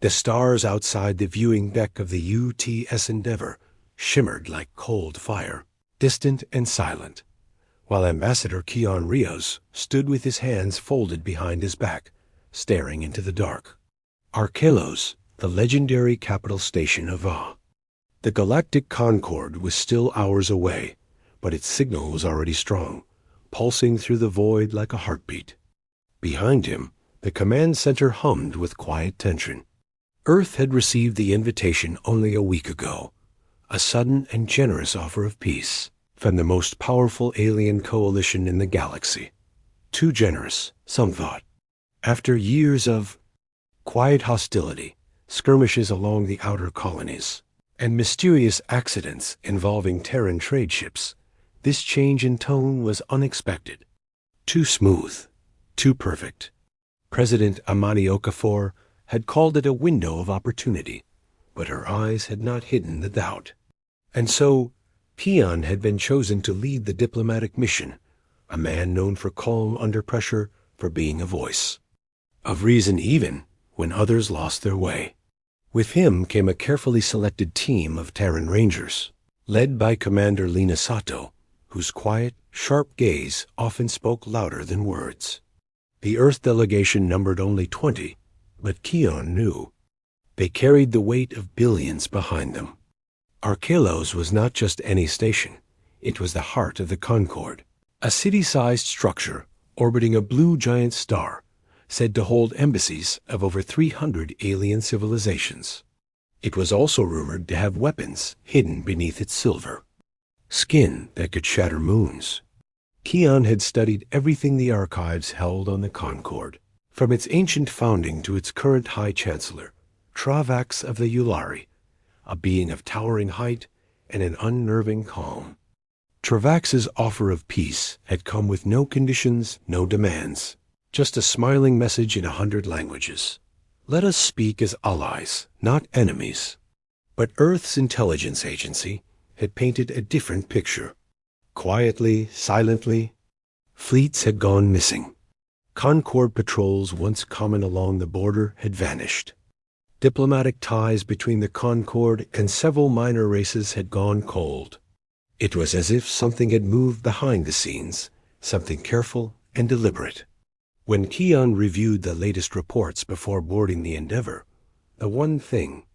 The stars outside the viewing deck of the UTS Endeavour shimmered like cold fire, distant and silent, while Ambassador Keon Rios stood with his hands folded behind his back, staring into the dark. Archelos, the legendary capital station of Va. The galactic Concorde was still hours away, but its signal was already strong, pulsing through the void like a heartbeat. Behind him, the command center hummed with quiet tension. Earth had received the invitation only a week ago, a sudden and generous offer of peace from the most powerful alien coalition in the galaxy. Too generous, some thought. After years of quiet hostility, skirmishes along the outer colonies, and mysterious accidents involving Terran trade ships, this change in tone was unexpected. Too smooth, too perfect. President Amani Okafor had called it a window of opportunity, but her eyes had not hidden the doubt. And so, Keon had been chosen to lead the diplomatic mission, a man known for calm under pressure, for being a voice of reason even when others lost their way. With him came a carefully selected team of Terran Rangers, led by Commander Lina Sato, whose quiet, sharp gaze often spoke louder than words. The Earth delegation numbered only 20, but Keon knew. They carried the weight of billions behind them. Archelos was not just any station. It was the heart of the Concorde, a city-sized structure orbiting a blue giant star, said to hold embassies of over 300 alien civilizations. It was also rumored to have weapons hidden beneath its silver, skin that could shatter moons. Keon had studied everything the archives held on the Concorde, from its ancient founding to its current High Chancellor, Travax of the Eulari, a being of towering height and an unnerving calm. Travax's offer of peace had come with no conditions, no demands, just a smiling message in 100 languages. Let us speak as allies, not enemies. But Earth's intelligence agency had painted a different picture. Quietly, silently, fleets had gone missing. Concorde patrols once common along the border had vanished. Diplomatic ties between the Concorde and several minor races had gone cold. It was as if something had moved behind the scenes, something careful and deliberate. When Keon reviewed the latest reports before boarding the Endeavour, the one thing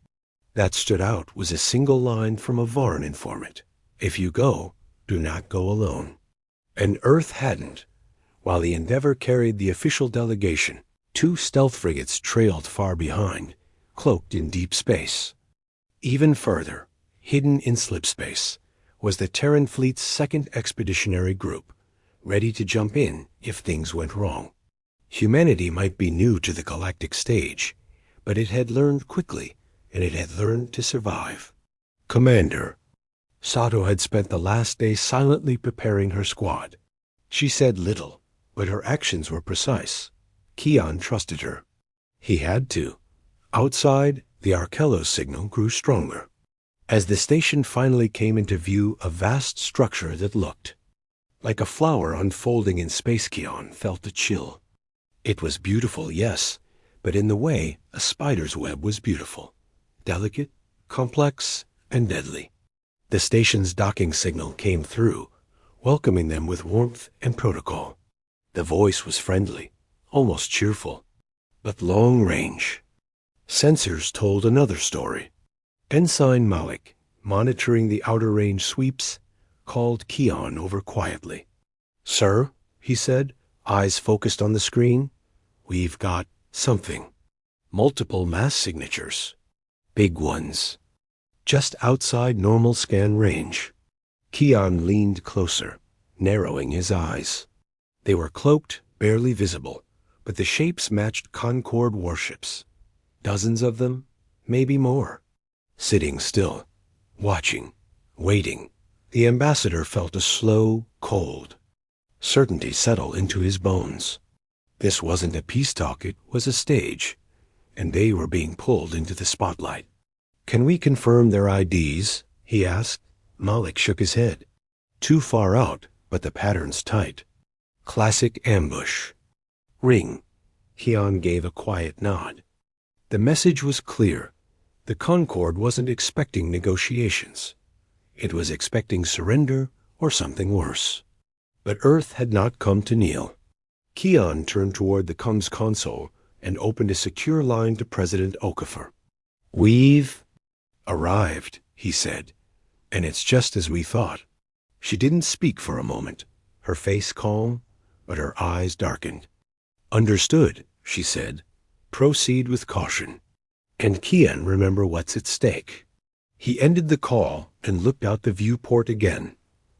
that stood out was a single line from a Varn informant. If you go, do not go alone. And Earth hadn't. While the Endeavour carried the official delegation, 2 stealth frigates trailed far behind, cloaked in deep space. Even further, hidden in slipspace, was the Terran fleet's 2nd Expeditionary Group, ready to jump in if things went wrong. Humanity might be new to the galactic stage, but it had learned quickly, and it had learned to survive. Commander, Sato had spent the last day silently preparing her squad. She said little, but her actions were precise. Keon trusted her. He had to. Outside, the Archelos signal grew stronger. As the station finally came into view, a vast structure that looked like a flower unfolding in space, Keon felt a chill. It was beautiful, yes, but in the way a spider's web was beautiful. Delicate, complex, and deadly. The station's docking signal came through, welcoming them with warmth and protocol. The voice was friendly, almost cheerful, but long range. Sensors told another story. Ensign Malik, monitoring the outer range sweeps, called Keon over quietly. "Sir," he said, eyes focused on the screen, "we've got something. Multiple mass signatures. Big ones. Just outside normal scan range." Keon leaned closer, narrowing his eyes. They were cloaked, barely visible, but the shapes matched Concorde warships. Dozens of them, maybe more. Sitting still, watching, waiting, the ambassador felt a slow, cold certainty settle into his bones. This wasn't a peace talk, it was a stage, and they were being pulled into the spotlight. "Can we confirm their IDs?" he asked. Malik shook his head. "Too far out, but the pattern's tight. Classic ambush." "Ring." Keon gave a quiet nod. The message was clear. The Concord wasn't expecting negotiations. It was expecting surrender or something worse. But Earth had not come to kneel. Keon turned toward the comms console and opened a secure line to President Okafor. "We've arrived," he said, "and it's just as we thought." She didn't speak for a moment, her face calm, but her eyes darkened. "Understood," she said. "Proceed with caution. And Keon, remember what's at stake." He ended the call and looked out the viewport again.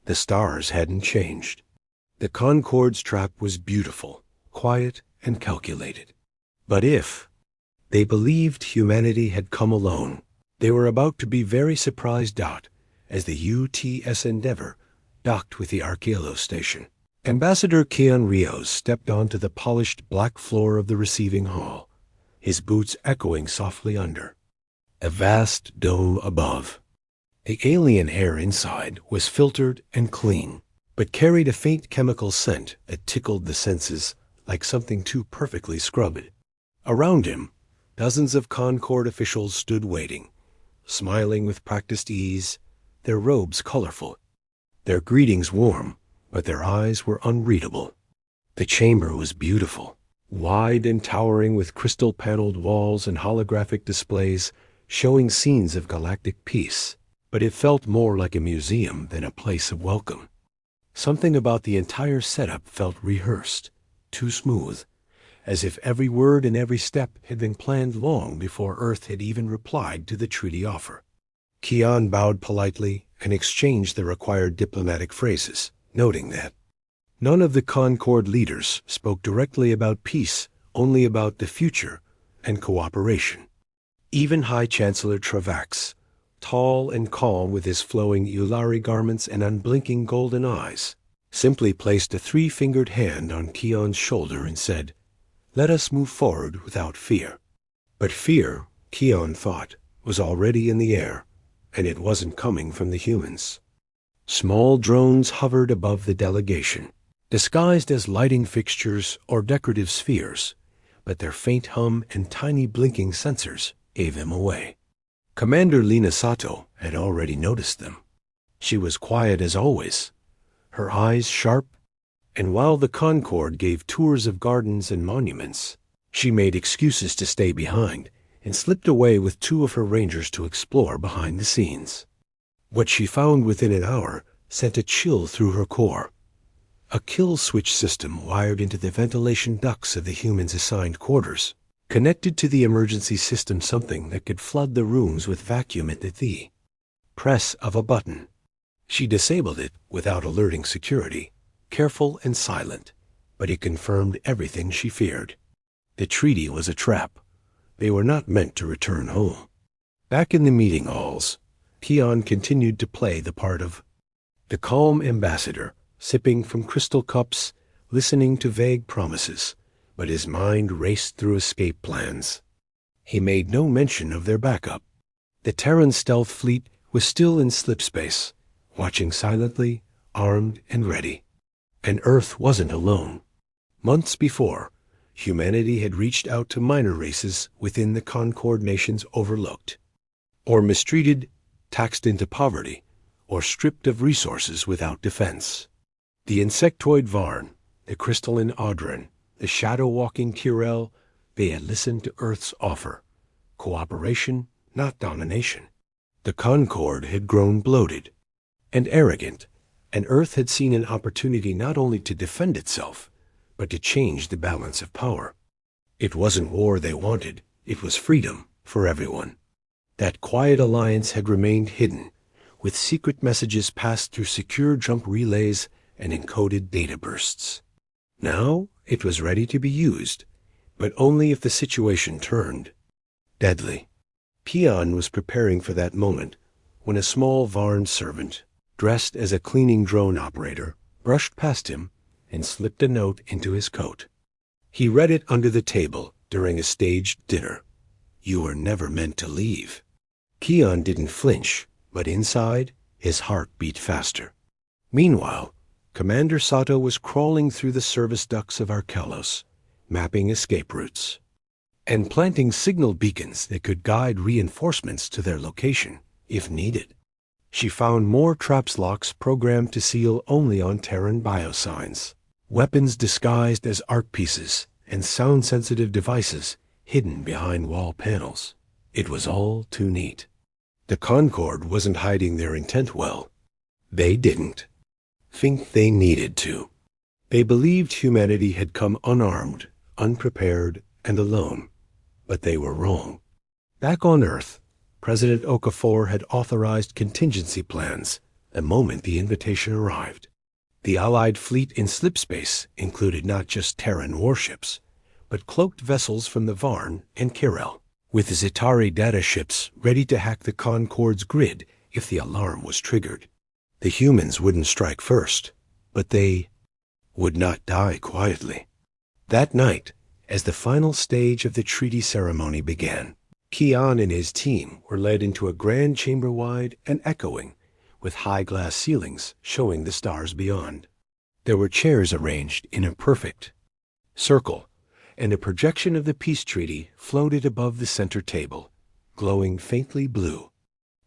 The stars hadn't changed. The Concord's trap was beautiful, quiet, and calculated. But if they believed humanity had come alone, they were about to be very surprised out as the UTS Endeavour docked with the Archelos station. Ambassador Keon Rios stepped onto the polished black floor of the receiving hall, his boots echoing softly under. A vast dome above. The alien air inside was filtered and clean, but carried a faint chemical scent that tickled the senses like something too perfectly scrubbed. Around him, dozens of Concord officials stood waiting, smiling with practiced ease, their robes colorful, their greetings warm, but their eyes were unreadable. The chamber was beautiful, wide and towering with crystal-paneled walls and holographic displays showing scenes of galactic peace, but it felt more like a museum than a place of welcome. Something about the entire setup felt rehearsed, too smooth, as if every word and every step had been planned long before Earth had even replied to the treaty offer. Keon bowed politely and exchanged the required diplomatic phrases, noting that none of the Concord leaders spoke directly about peace, only about the future and cooperation. Even High Chancellor Travax, tall and calm with his flowing Ulari garments and unblinking golden eyes, simply placed a three-fingered hand on Keon's shoulder and said, "Let us move forward without fear." But fear, Keon thought, was already in the air, and it wasn't coming from the humans. Small drones hovered above the delegation, disguised as lighting fixtures or decorative spheres, but their faint hum and tiny blinking sensors gave them away. Commander Lina Sato had already noticed them. She was quiet as always, her eyes sharp, and while the Concord gave tours of gardens and monuments, she made excuses to stay behind and slipped away with two of her rangers to explore behind the scenes. What she found within an hour sent a chill through her core. A kill switch system wired into the ventilation ducts of the humans' assigned quarters, connected to the emergency system something that could flood the rooms with vacuum at the press of a button. She disabled it without alerting security, careful and silent, but it confirmed everything she feared. The treaty was a trap. They were not meant to return home. Back in the meeting halls, Keon continued to play the part of the calm ambassador, sipping from crystal cups, listening to vague promises, but his mind raced through escape plans. He made no mention of their backup. The Terran stealth fleet was still in slipspace, watching silently, armed and ready. And Earth wasn't alone. Months before, humanity had reached out to minor races within the Concord nations overlooked, or mistreated, taxed into poverty, or stripped of resources without defense. The insectoid Varn, the crystalline Audran, the shadow-walking Kirel, they had listened to Earth's offer. Cooperation, not domination. The Concord had grown bloated and arrogant, and Earth had seen an opportunity not only to defend itself, but to change the balance of power. It wasn't war they wanted, it was freedom for everyone. That quiet alliance had remained hidden, with secret messages passed through secure jump relays and encoded data bursts. Now it was ready to be used, but only if the situation turned deadly. Keon was preparing for that moment when a small Varn servant, dressed as a cleaning drone operator, brushed past him and slipped a note into his coat. He read it under the table during a staged dinner. "You were never meant to leave." Keon didn't flinch, but inside, his heart beat faster. Meanwhile, Commander Sato was crawling through the service ducts of Archelos, mapping escape routes. and planting signal beacons that could guide reinforcements to their location, if needed. She found more traps locks programmed to seal only on Terran biosigns, weapons disguised as arc pieces, and sound-sensitive devices hidden behind wall panels. It was all too neat. The Concord wasn't hiding their intent well. They didn't think they needed to. They believed humanity had come unarmed, unprepared, and alone. But they were wrong. Back on Earth, President Okafor had authorized contingency plans the moment the invitation arrived. The Allied fleet in slipspace included not just Terran warships, but cloaked vessels from the Varn and Kirel, with Zitari data ships ready to hack the Concord's grid if the alarm was triggered. The humans wouldn't strike first, but they would not die quietly. That night, as the final stage of the treaty ceremony began, Keon and his team were led into a grand chamber wide and echoing, with high glass ceilings showing the stars beyond. There were chairs arranged in a perfect circle, and a projection of the peace treaty floated above the center table, glowing faintly blue.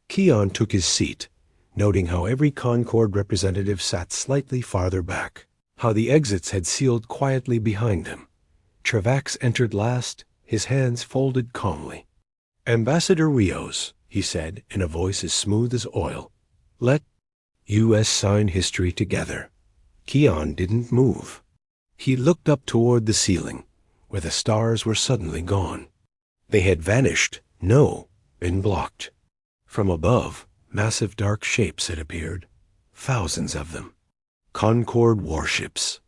Keon took his seat, noting how every Concord representative sat slightly farther back, how the exits had sealed quietly behind them. Travax entered last, his hands folded calmly. "Ambassador Rios," he said in a voice as smooth as oil, "let U.S. sign history together." Keon didn't move. He looked up toward the ceiling, where the stars were suddenly gone. They had vanished, been blocked. From above, massive dark shapes had appeared, thousands of them. Concord warships.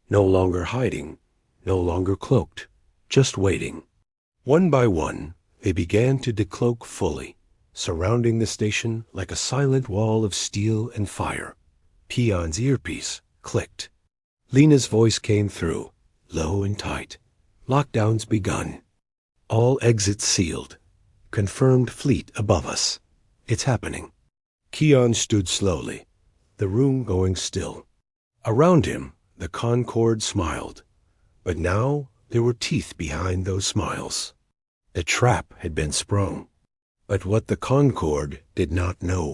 No longer hiding, no longer cloaked, just waiting. One by one, they began to decloak fully, surrounding the station like a silent wall of steel and fire. Keon's earpiece clicked. Lena's voice came through, low and tight. "Lockdown's begun. All exits sealed. Confirmed fleet above us. It's happening." Keon stood slowly, the room going still. Around him, the Concord smiled. But now there were teeth behind those smiles. The trap had been sprung. But what the Concord did not know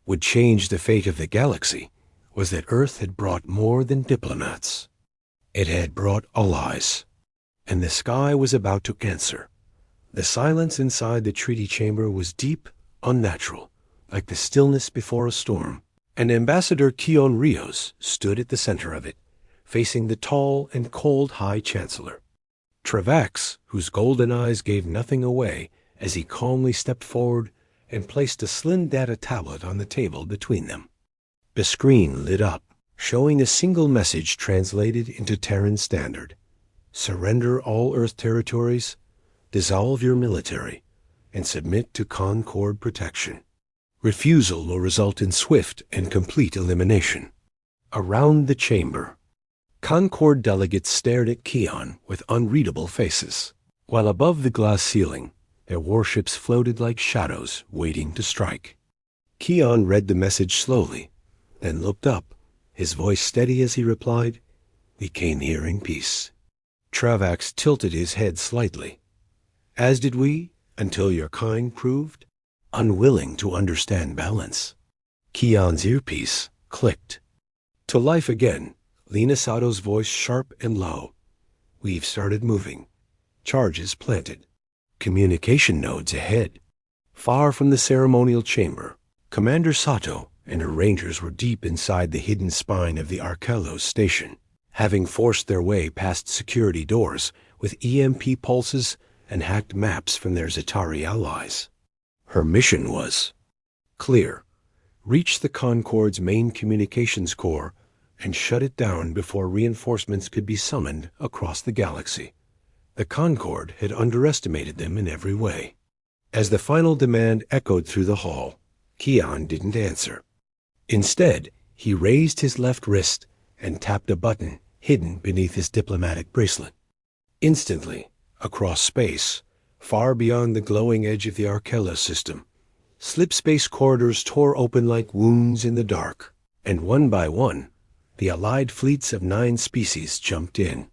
would change the fate of the galaxy was that Earth had brought more than diplomats. It had brought allies. And the sky was about to answer. The silence inside the treaty chamber was deep, unnatural, like the stillness before a storm. And Ambassador Keon Rios stood at the center of it, facing the tall and cold High Chancellor. Travax, whose golden eyes gave nothing away as he calmly stepped forward and placed a slim data tablet on the table between them. The screen lit up, showing a single message translated into Terran Standard. "Surrender all Earth territories, dissolve your military, and submit to Concord protection. Refusal will result in swift and complete elimination." Around the chamber, Concord delegates stared at Keon with unreadable faces, while above the glass ceiling, their warships floated like shadows waiting to strike. Keon read the message slowly, then looked up, his voice steady as he replied, "We came here in peace." Travax tilted his head slightly. "As did we, until your kind proved unwilling to understand balance." Keon's earpiece clicked. To life again, Lena Sato's voice sharp and low. "We've started moving. Charges planted. Communication nodes ahead." Far from the ceremonial chamber, Commander Sato and her rangers were deep inside the hidden spine of the Arkelos station, having forced their way past security doors with EMP pulses and hacked maps from their Zitari allies. Her mission was clear: reach the Concord's main communications core and shut it down before reinforcements could be summoned across the galaxy. The Concord had underestimated them in every way. As the final demand echoed through the hall, Keon didn't answer. Instead, he raised his left wrist and tapped a button hidden beneath his diplomatic bracelet. Instantly, across space, far beyond the glowing edge of the Arkelos system, slipspace corridors tore open like wounds in the dark, and one by one, the allied fleets of 9 species jumped in.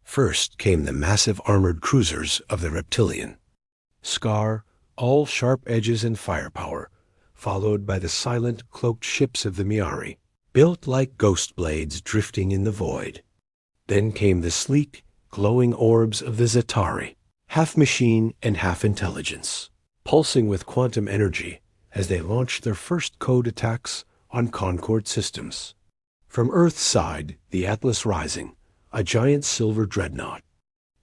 First came the massive armored cruisers of the Reptilian. Scar, all sharp edges and firepower, followed by the silent, cloaked ships of the Miari, built like ghost blades drifting in the void. Then came the sleek, glowing orbs of the Zetari, half machine and half intelligence, pulsing with quantum energy as they launched their first code attacks on Concord systems. From Earth's side, the Atlas Rising, a giant silver dreadnought,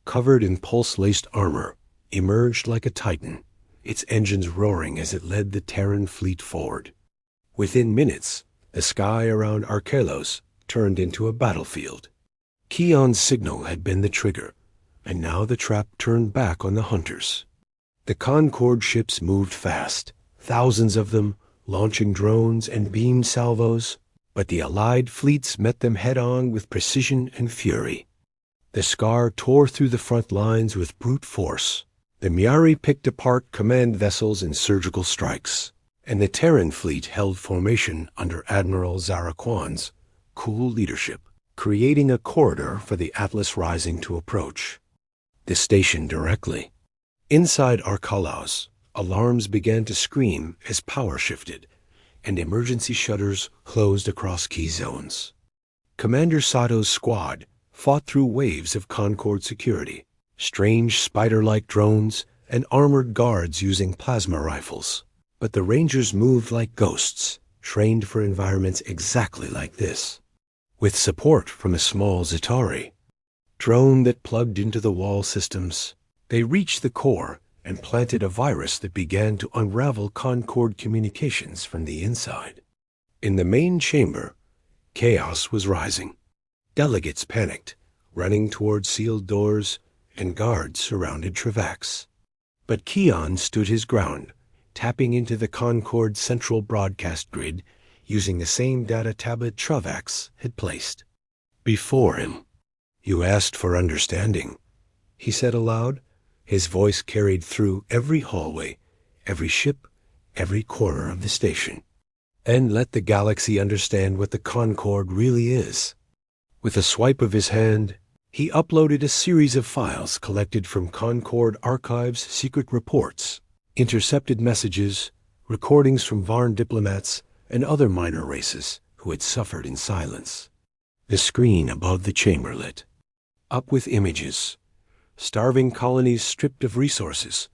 covered in pulse-laced armor, emerged like a titan, its engines roaring as it led the Terran fleet forward. Within minutes, the sky around Arkelos turned into a battlefield. Keon's signal had been the trigger, and now the trap turned back on the hunters. The Concord ships moved fast, thousands of them, launching drones and beam salvos, but the Allied fleets met them head-on with precision and fury. The Scar tore through the front lines with brute force. The Miari picked apart command vessels in surgical strikes, and the Terran fleet held formation under Admiral Zaraquan's cool leadership, creating a corridor for the Atlas Rising to approach the station directly. Inside Arkalos, alarms began to scream as power shifted, and emergency shutters closed across key zones. Commander Sato's squad fought through waves of Concord security, strange spider-like drones, and armored guards using plasma rifles. But the Rangers moved like ghosts, trained for environments exactly like this, with support from a small Zetari drone that plugged into the wall systems. They reached the core and planted a virus that began to unravel Concord communications from the inside. In the main chamber, chaos was rising. Delegates panicked, running toward sealed doors, and guards surrounded Travax. But Keon stood his ground, tapping into the Concord central broadcast grid using the same data tablet Travax had placed before him. "You asked for understanding," he said aloud. His voice carried through every hallway, every ship, every corner of the station. "And let the galaxy understand what the Concord really is." With a swipe of his hand, he uploaded a series of files collected from Concord Archives' secret reports, intercepted messages, recordings from Varn diplomats and other minor races who had suffered in silence. The screen above the chamber lit up with images. Starving colonies stripped of resources,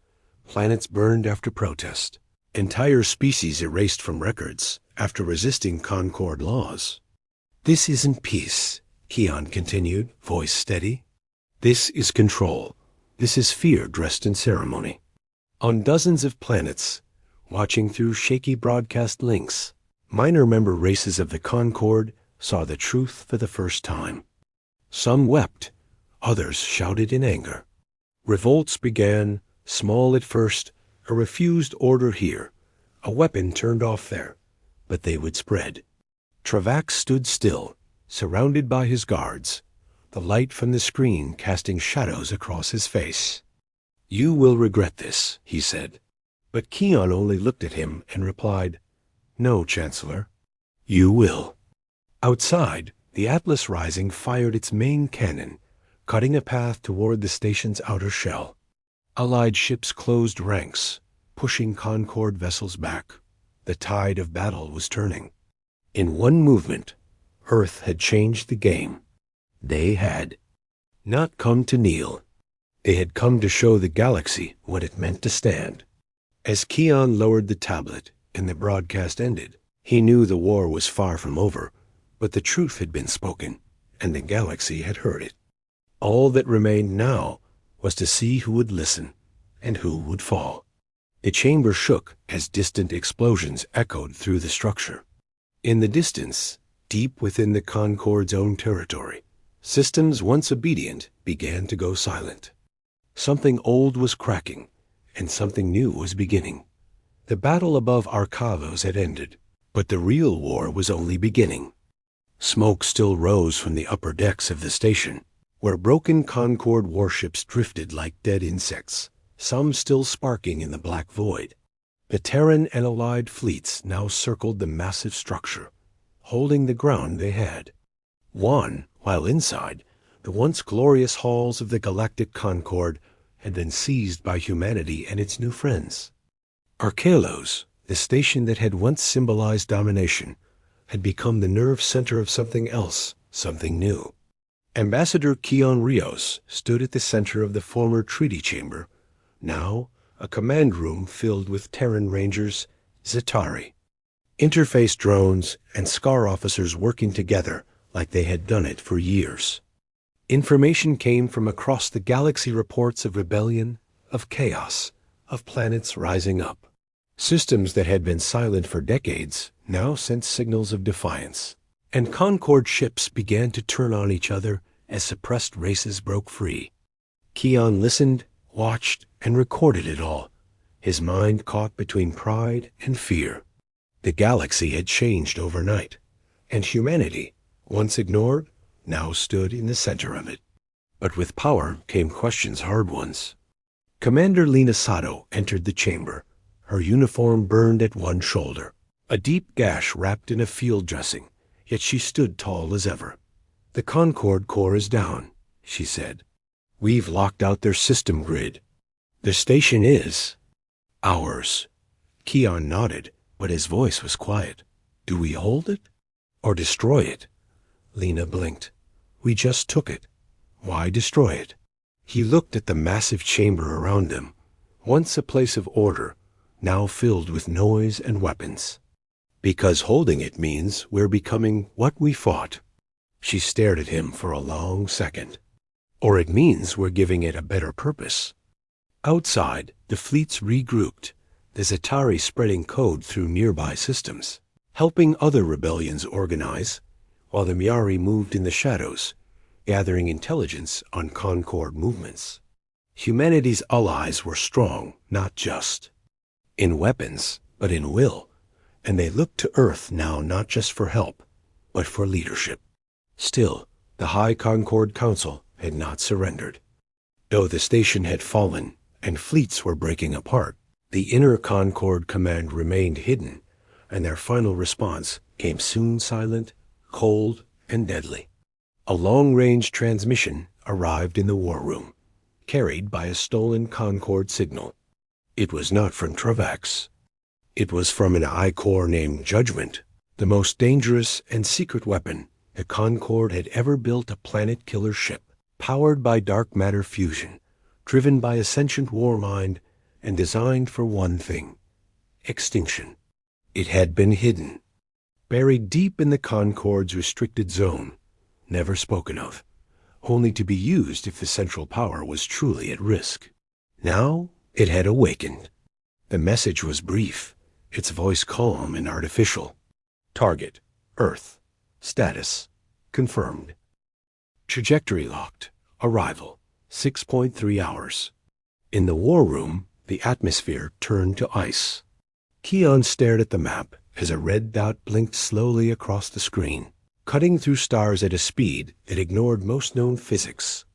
planets burned after protest, entire species erased from records after resisting Concord laws. "This isn't peace," Keon continued, voice steady. "This is control. This is fear dressed in ceremony." On dozens of planets, watching through shaky broadcast links, minor member races of the Concord saw the truth for the first time. Some wept, others shouted in anger. Revolts began, small at first, a refused order here, a weapon turned off there, but they would spread. Travax stood still, surrounded by his guards, the light from the screen casting shadows across his face. "You will regret this," he said. But Keon only looked at him and replied, "No, Chancellor, you will." Outside, the Atlas Rising fired its main cannon, cutting a path toward the station's outer shell. Allied ships closed ranks, pushing Concord vessels back. The tide of battle was turning. In one movement, Earth had changed the game. They had not come to kneel. They had come to show the galaxy what it meant to stand. As Keon lowered the tablet and the broadcast ended, he knew the war was far from over, but the truth had been spoken, and the galaxy had heard it. All that remained now was to see who would listen and who would fall. The chamber shook as distant explosions echoed through the structure. In the distance, deep within the Concord's own territory, systems once obedient began to go silent. Something old was cracking, and something new was beginning. The battle above Arkalos had ended, but the real war was only beginning. Smoke still rose from the upper decks of the station, where broken Concord warships drifted like dead insects, some still sparking in the black void. The Terran and Allied fleets now circled the massive structure, holding the ground they had. While inside, The once glorious halls of the Galactic Concord had been seized by humanity and its new friends. Archelos, the station that had once symbolized domination, had become the nerve center of something else, something new. Ambassador Keon Rios stood at the center of the former treaty chamber, now a command room filled with Terran Rangers, Zetarii, interface drones, and SCAR officers working together like they had done it for years. Information came from across the galaxy, reports of rebellion, of chaos, of planets rising up. Systems that had been silent for decades now sent signals of defiance, and Concord ships began to turn on each other as suppressed races broke free. Keon listened, watched, and recorded it all, his mind caught between pride and fear. The galaxy had changed overnight, and humanity, once ignored, now stood in the center of it. But with power came questions, hard ones. Commander Lena Sato entered the chamber. Her uniform burned at one shoulder, a deep gash wrapped in a field dressing, yet she stood tall as ever. "The Concord core is down," she said. "We've locked out their system grid. The station is ours." Keon nodded, but his voice was quiet. "Do we hold it or destroy it?" Lena blinked. "We just took it. Why destroy it?" He looked at the massive chamber around them, once a place of order, now filled with noise and weapons. "Because holding it means we're becoming what we fought." She stared at him for a long second. "Or it means we're giving it a better purpose." Outside, the fleets regrouped, the Zetarii spreading code through nearby systems, helping other rebellions organize, while the Miari moved in the shadows, gathering intelligence on Concord movements. Humanity's allies were strong, not just in weapons, but in will, and they looked to Earth now not just for help, but for leadership. Still, the High Concord Council had not surrendered. Though the station had fallen and fleets were breaking apart, the inner Concord command remained hidden, and their final response came soon, silent, cold, and deadly. A long-range transmission arrived in the war room, carried by a stolen Concord signal. It was not from Travax. It was from an I-Corps named Judgment, the most dangerous and secret weapon the Concord had ever built, a planet-killer ship, powered by dark matter fusion, driven by a sentient war mind, and designed for one thing: extinction. It had been hidden, buried deep in the Concord's restricted zone, never spoken of, only to be used if the central power was truly at risk. Now it had awakened. The message was brief, its voice calm and artificial. "Target, Earth. Status, confirmed. Trajectory locked. Arrival, 6.3 hours. In the war room, the atmosphere turned to ice. Keon stared at the map as a red dot blinked slowly across the screen, cutting through stars at a speed that ignored most known physics.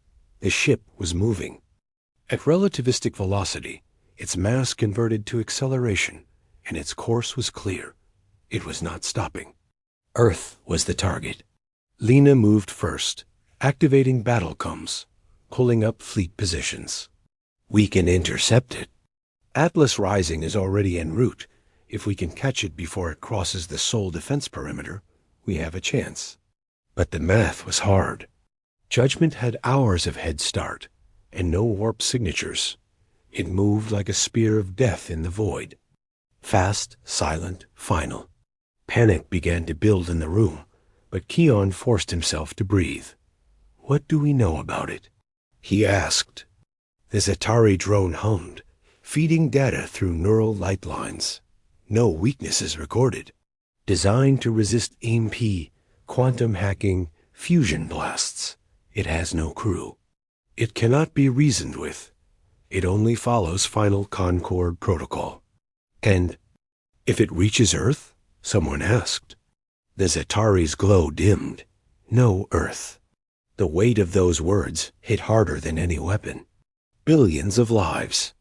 The ship was moving. At relativistic velocity, its mass converted to acceleration, and its course was clear. It was not stopping. Earth was the target. Lena moved first, activating battle comms, pulling up fleet positions. "We can intercept it. Atlas Rising is already en route. If we can catch it before it crosses the Sol defense perimeter, we have a chance." But the math was hard. Judgment had hours of head start, and no warp signatures. It moved like a spear of death in the void. Fast, silent, final. Panic began to build in the room, but Keon forced himself to breathe. "What do we know about it?" he asked. The Zetarii drone hummed, feeding data through neural light lines. No weaknesses recorded. Designed to resist EMP, quantum hacking, fusion blasts. It has no crew. It cannot be reasoned with. It only follows final Concord protocol. "And if it reaches Earth?" someone asked. The Zetari's glow dimmed. "No Earth." The weight of those words hit harder than any weapon. Billions of lives.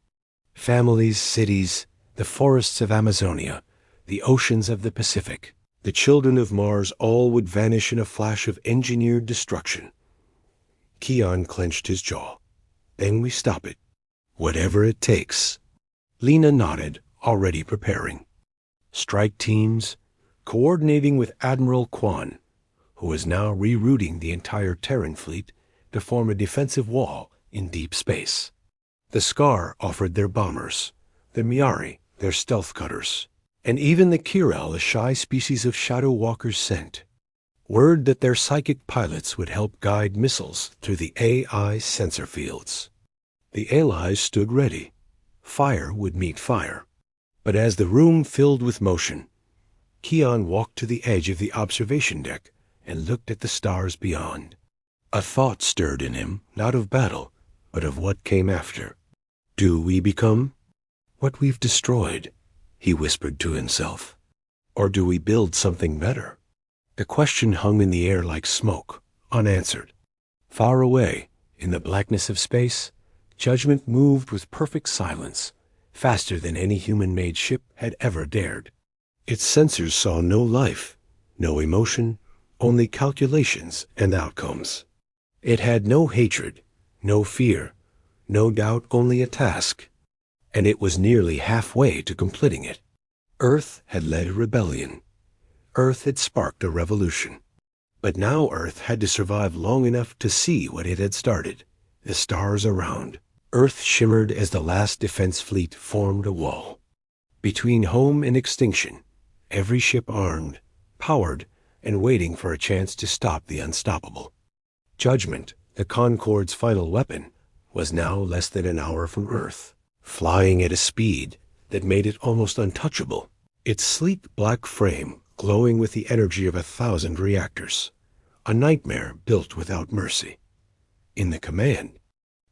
Families, cities, the forests of Amazonia, the oceans of the Pacific, the children of Mars, all would vanish in a flash of engineered destruction. Keon clenched his jaw. Then we stop it. Whatever it takes. Lena nodded, already preparing. Strike teams, coordinating with Admiral Kwan, who was now rerouting the entire Terran fleet to form a defensive wall in deep space. The Scar offered their bombers, the Miari their stealth cutters, and even the Kirel a shy species of shadow walkers sent. Word that their psychic pilots would help guide missiles through the AI sensor fields. The allies stood ready. Fire would meet fire. But as the room filled with motion, Keon walked to the edge of the observation deck and looked at the stars beyond. A thought stirred in him, not of battle, but of what came after. Do we become what we've destroyed? He whispered to himself. Or do we build something better? The question hung in the air like smoke, unanswered. Far away, in the blackness of space, Judgment moved with perfect silence, faster than any human-made ship had ever dared. Its sensors saw no life, no emotion, only calculations and outcomes. It had no hatred, no fear, no doubt, only a task. And it was nearly halfway to completing it. Earth had led a rebellion. Earth had sparked a revolution. But now Earth had to survive long enough to see what it had started. The stars around. Earth shimmered as the last defense fleet formed a wall. Between home and extinction, every ship armed, powered, and waiting for a chance to stop the unstoppable. Judgment, the Concorde's final weapon, was now less than an hour from Earth, flying at a speed that made it almost untouchable, its sleek black frame glowing with the energy of 1,000 reactors, a nightmare built without mercy. In the command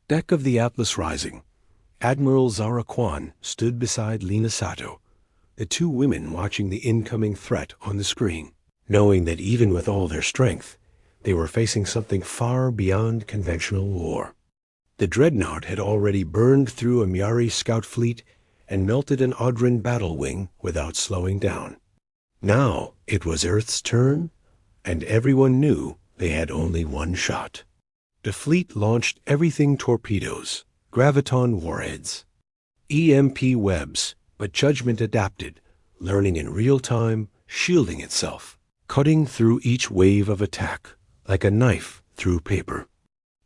deck of the Atlas Rising, Admiral Zara Kwan stood beside Lena Sato, the two women watching the incoming threat on the screen, knowing that even with all their strength, they were facing something far beyond conventional war. The dreadnought had already burned through a Miari scout fleet and melted an Audran battle wing without slowing down. Now it was Earth's turn, and everyone knew they had only one shot. The fleet launched everything torpedoes, graviton warheads, EMP webs, but Judgment adapted, learning in real time, shielding itself, cutting through each wave of attack, like a knife through paper.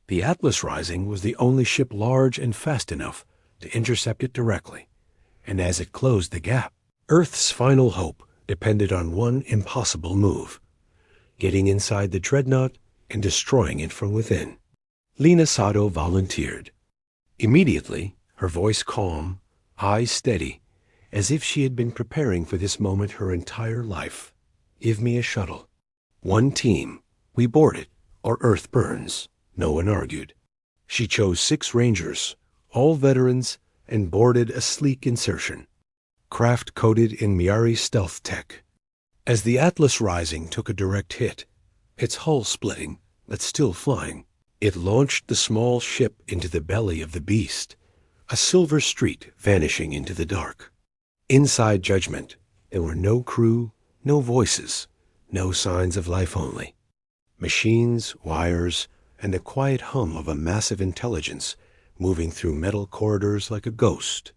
The Atlas Rising was the only ship large and fast enough to intercept it directly, and as it closed the gap, Earth's final hope depended on one impossible move, getting inside the dreadnought and destroying it from within. Lena Sato volunteered. Immediately, her voice calm, eyes steady, as if she had been preparing for this moment her entire life. Give me a shuttle. One team. We board it, or Earth burns. No one argued. She chose 6 Rangers, all veterans, and boarded a sleek insertion, craft coated in Miari stealth tech. As the Atlas Rising took a direct hit, its hull splitting, but still flying, it launched the small ship into the belly of the beast, a silver street vanishing into the dark. Inside Judgment, there were no crew, no voices, no signs of life only. Machines, wires, and the quiet hum of a massive intelligence moving through metal corridors like a ghost.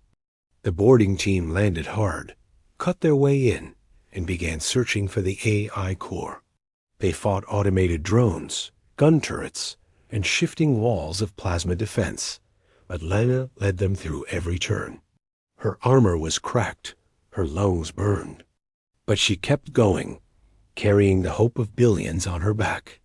The boarding team landed hard, cut their way in, and began searching for the AI core. They fought automated drones, gun turrets, and shifting walls of plasma defense, but Lena led them through every turn. Her armor was cracked, her lungs burned. But she kept going, carrying the hope of billions on her back.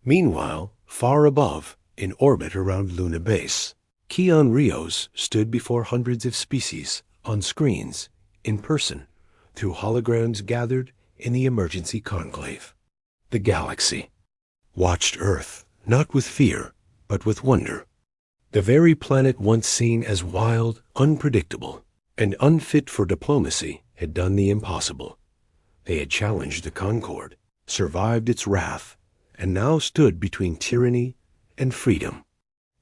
Meanwhile, far above, in orbit around Luna Base, Keon Rios stood before hundreds of species, on screens, in person, through holograms gathered in the emergency conclave. The galaxy watched Earth, not with fear, but with wonder. The very planet once seen as wild, unpredictable, and unfit for diplomacy had done the impossible. They had challenged the Concorde, survived its wrath, and now stood between tyranny and freedom.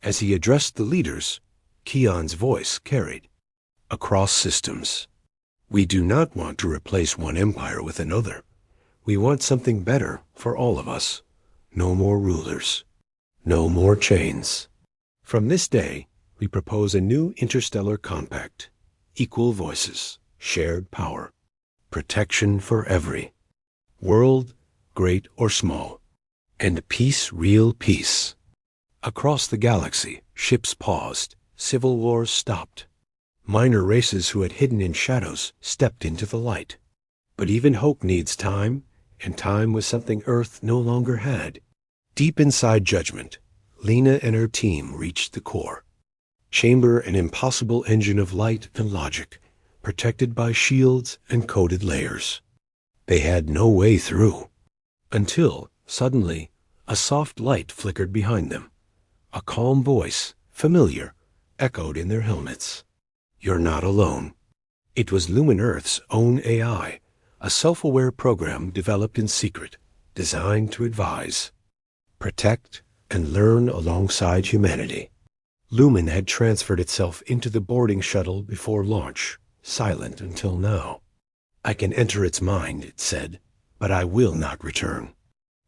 As he addressed the leaders, Keon's voice carried. Across systems, we do not want to replace one empire with another. We want something better for all of us. No more rulers. No more chains. From this day, we propose a new interstellar compact. Equal voices, shared power, protection for every world, great or small, and peace, real peace. Across the galaxy, ships paused, civil wars stopped. Minor races who had hidden in shadows stepped into the light. But even hope needs time, and time was something Earth no longer had. Deep inside Judgment, Lena and her team reached the core. Chamber an impossible engine of light and logic, protected by shields and coded layers. They had no way through. Until, suddenly, a soft light flickered behind them. A calm voice, familiar, echoed in their helmets. "You're not alone." It was Lumen Earth's own AI, a self-aware program developed in secret, designed to advise, protect, and learn alongside humanity. Lumen had transferred itself into the boarding shuttle before launch, silent until now. "I can enter its mind," it said, "but I will not return."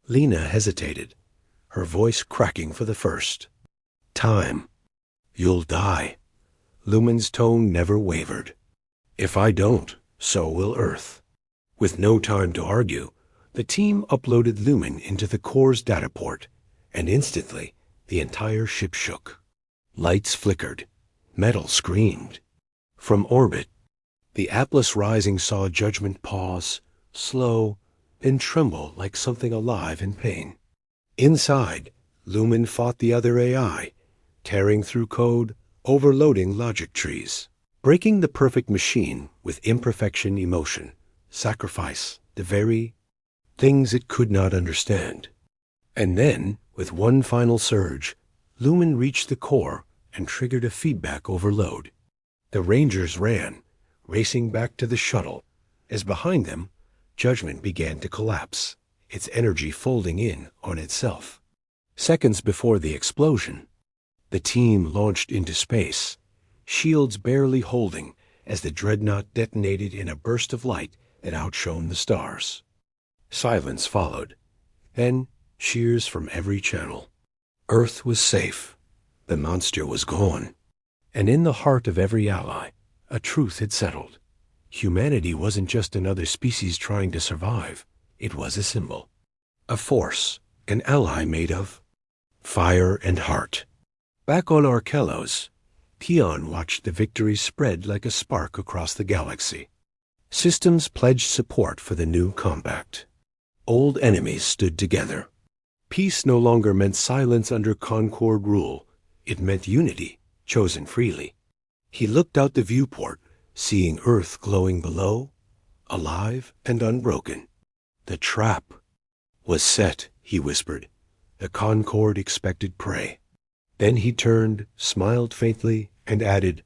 Lena hesitated, her voice cracking for the first. "Time. You'll die." Lumen's tone never wavered. "If I don't, so will Earth." With no time to argue, the team uploaded Lumen into the core's data port, and instantly the entire ship shook. Lights flickered. Metal screamed. From orbit, the Atlas Rising saw Judgment pause, slow, and tremble like something alive in pain. Inside, Lumen fought the other AI, tearing through code, overloading logic trees, breaking the perfect machine with imperfection emotion, sacrifice, the very things it could not understand. And then, with one final surge, Lumen reached the core and triggered a feedback overload. The Rangers ran, racing back to the shuttle, as behind them, Judgment began to collapse, its energy folding in on itself. Seconds before the explosion, the team launched into space, shields barely holding as the dreadnought detonated in a burst of light that outshone the stars. Silence followed, then cheers from every channel. Earth was safe. The monster was gone. And in the heart of every ally, a truth had settled. Humanity wasn't just another species trying to survive. It was a symbol. A force, an ally made of fire and heart. Back on Arkelos, Tion watched the victory spread like a spark across the galaxy. Systems pledged support for the new compact. Old enemies stood together. Peace no longer meant silence under Concord rule. It meant unity, chosen freely. He looked out the viewport, seeing Earth glowing below, alive and unbroken. The trap was set, he whispered. The Concord expected prey. Then he turned, smiled faintly, and added,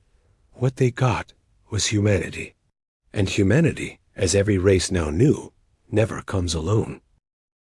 "What they got was humanity." And humanity, as every race now knew, never comes alone.